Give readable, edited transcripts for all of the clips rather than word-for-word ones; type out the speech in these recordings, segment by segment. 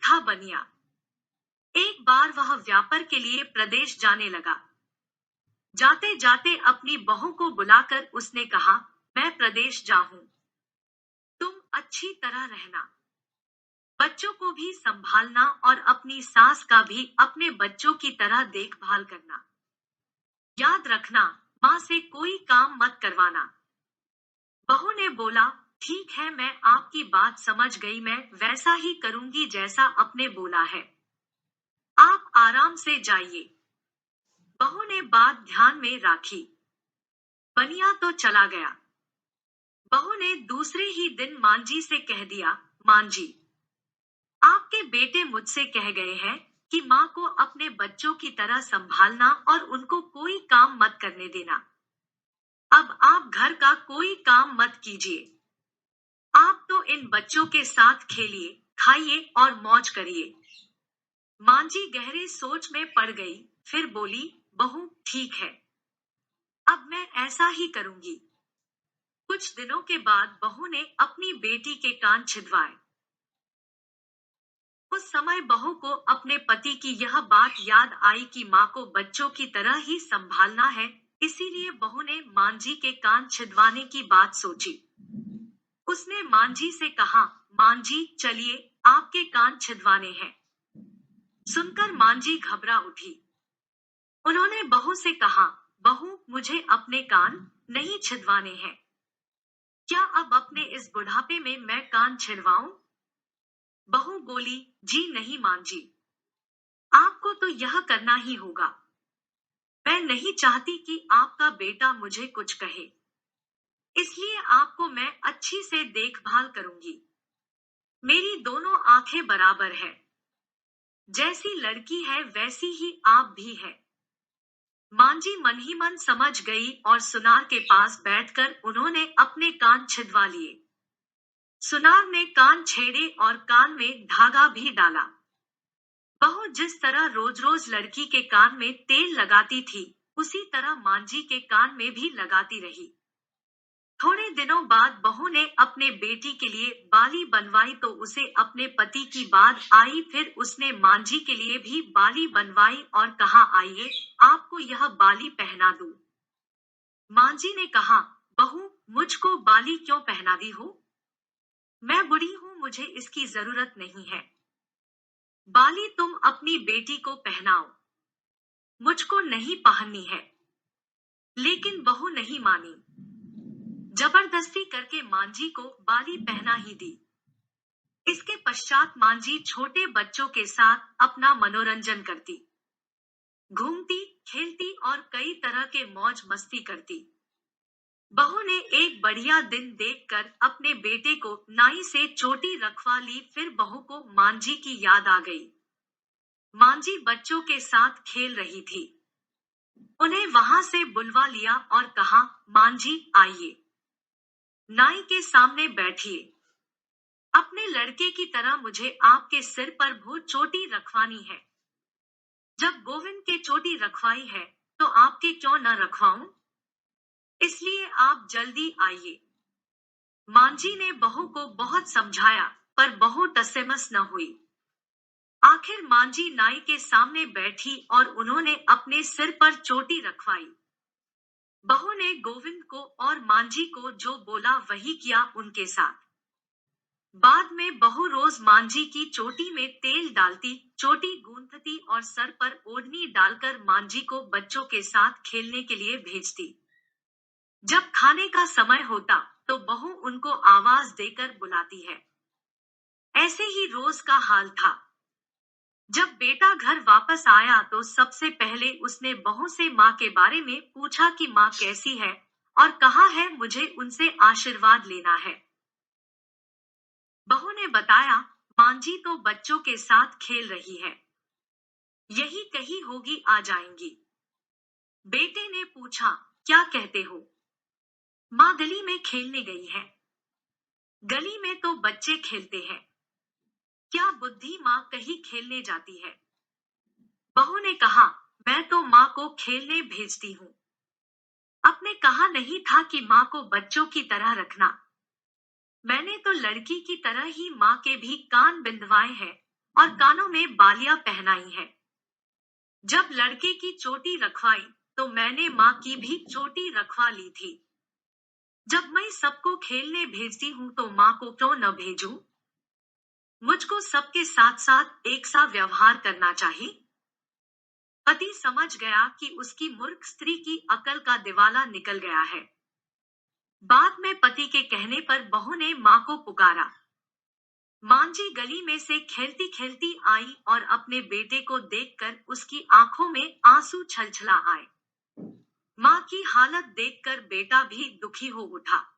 था बनिया। एक बार वह व्यापार के लिए प्रदेश जाने लगा। जाते जाते अपनी बहू को बुलाकर उसने कहा, मैं प्रदेश जाऊं, तुम अच्छी तरह रहना, बच्चों को भी संभालना और अपनी सास का भी अपने बच्चों की तरह देखभाल करना। याद रखना, माँ से कोई काम मत करवाना। बहू ने बोला, ठीक है, मैं आपकी बात समझ गई, मैं वैसा ही करूंगी जैसा आपने बोला है। आप आराम से जाइए। बहू ने बात ध्यान में रखी। बनिया तो चला गया। बहू ने दूसरे ही दिन मांझी से कह दिया, मांझी, आपके बेटे मुझसे कह गए हैं कि माँ को अपने बच्चों की तरह संभालना और उनको कोई काम मत करने देना। अब आप घर का कोई काम मत कीजिए। आप तो इन बच्चों के साथ खेलिए, खाइए और मौज करिए। मांझी गहरे सोच में पड़ गई, फिर बोली, बहू ठीक है, अब मैं ऐसा ही करूंगी। कुछ दिनों के बाद बहू ने अपनी बेटी के कान छिदवाए। उस समय बहू को अपने पति की यह बात याद आई कि माँ को बच्चों की तरह ही संभालना है, इसीलिए बहू ने मांझी के कान छिदवाने की बात सोची। उसने मांझी से कहा, मांझी चलिए, आपके कान छिदवाने हैं। सुनकर मांझी घबरा उठी। उन्होंने बहू से कहा, बहू मुझे अपने कान नहीं छिदवाने हैं। क्या अब अपने इस बुढ़ापे में मैं कान छिदवाऊं? बहू बोली, जी नहीं मांझी, आपको तो यह करना ही होगा। मैं नहीं चाहती कि आपका बेटा मुझे कुछ कहे, इसलिए आपको मैं अच्छी से देखभाल करूंगी। मेरी दोनों आंखें बराबर है, जैसी लड़की है वैसी ही आप भी है। मांझी मन ही मन समझ गई और सुनार के पास बैठकर उन्होंने अपने कान छिदवा लिए। सुनार ने कान छेड़े और कान में धागा भी डाला। बहू जिस तरह रोज रोज लड़की के कान में तेल लगाती थी, उसी तरह मांझी के कान में भी लगाती रही। थोड़े दिनों बाद बहू ने अपने बेटी के लिए बाली बनवाई तो उसे अपने पति की बात आई, फिर उसने मांझी के लिए भी बाली बनवाई और कहा, आइए, आपको यह बाली पहना दूं। मांझी ने कहा, बहू मुझको बाली क्यों पहना दी हो? मैं बुढ़ी हूं, मुझे इसकी जरूरत नहीं है। बाली तुम अपनी बेटी को पहनाओ, मुझको नहीं पहननी है। लेकिन बहू नहीं मानी। जबरदस्ती करके मांझी को बाली पहना ही दी। इसके पश्चात मांझी छोटे बच्चों के साथ अपना मनोरंजन करती, घूमती, खेलती और कई तरह के मौज मस्ती करती। बहू ने एक बढ़िया दिन देखकर अपने बेटे को नाई से चोटी रखवा ली, फिर बहू को मांझी की याद आ गई। मांझी बच्चों के साथ खेल रही थी। उन्हें वहां से बुलवा लिया और कहा, मांझी आइए, नाई के सामने बैठिए। अपने लड़के की तरह मुझे आपके सिर पर भू चोटी रखवानी है। जब गोविंद के चोटी रखवाई है, तो आपके क्यों न रखवाऊं? इसलिए आप जल्दी आइए। मांझी ने बहू को बहुत समझाया, पर बहू तसमस न हुई। आखिर मांझी नाई के सामने बैठी और उन्होंने अपने सिर पर चोटी रखवाई। बहू ने गोविंद को और मांझी को जो बोला वही किया उनके साथ। बाद में बहू रोज मांझी की चोटी में तेल डालती, चोटी गूंथती और सर पर ओढ़नी डालकर मांझी को बच्चों के साथ खेलने के लिए भेजती। जब खाने का समय होता, तो बहू उनको आवाज देकर बुलाती है। ऐसे ही रोज का हाल था। जब बेटा घर वापस आया तो सबसे पहले उसने बहू से माँ के बारे में पूछा कि माँ कैसी है, और कहा है मुझे उनसे आशीर्वाद लेना है। बहू ने बताया, मांझी तो बच्चों के साथ खेल रही है, यही कहीं होगी, आ जाएंगी। बेटे ने पूछा, क्या कहते हो? माँ गली में खेलने गई है। गली में तो बच्चे खेलते हैं, क्या बुद्धि माँ कहीं खेलने जाती है? बहू ने कहा, मैं तो माँ को खेलने भेजती हूँ। आपने कहा नहीं था कि माँ को बच्चों की तरह रखना। मैंने तो लड़की की तरह ही माँ के भी कान बिंदवाए हैं, और कानों में बालियां पहनाई है। जब लड़के की चोटी रखवाई, तो मैंने माँ की भी चोटी रखवा ली थी। जब मैं सबको खेलने भेजती हूँ तो माँ को क्यों न भेजूं? मुझको सबके साथ साथ एक सा व्यवहार करना चाहिए। पति समझ गया कि उसकी मूर्ख स्त्री की अकल का दिवाला निकल गया है। बाद में पति के कहने पर बहू ने माँ को पुकारा। मांझी गली में से खेलती खेलती आई और अपने बेटे को देखकर उसकी आंखों में आंसू छलछला आए। माँ की हालत देखकर बेटा भी दुखी हो उठा।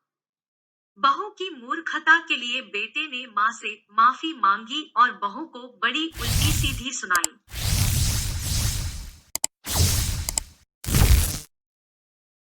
बहू की मूर्खता के लिए बेटे ने माँ से माफी मांगी और बहू को बड़ी उल्टी सीधी सुनाई।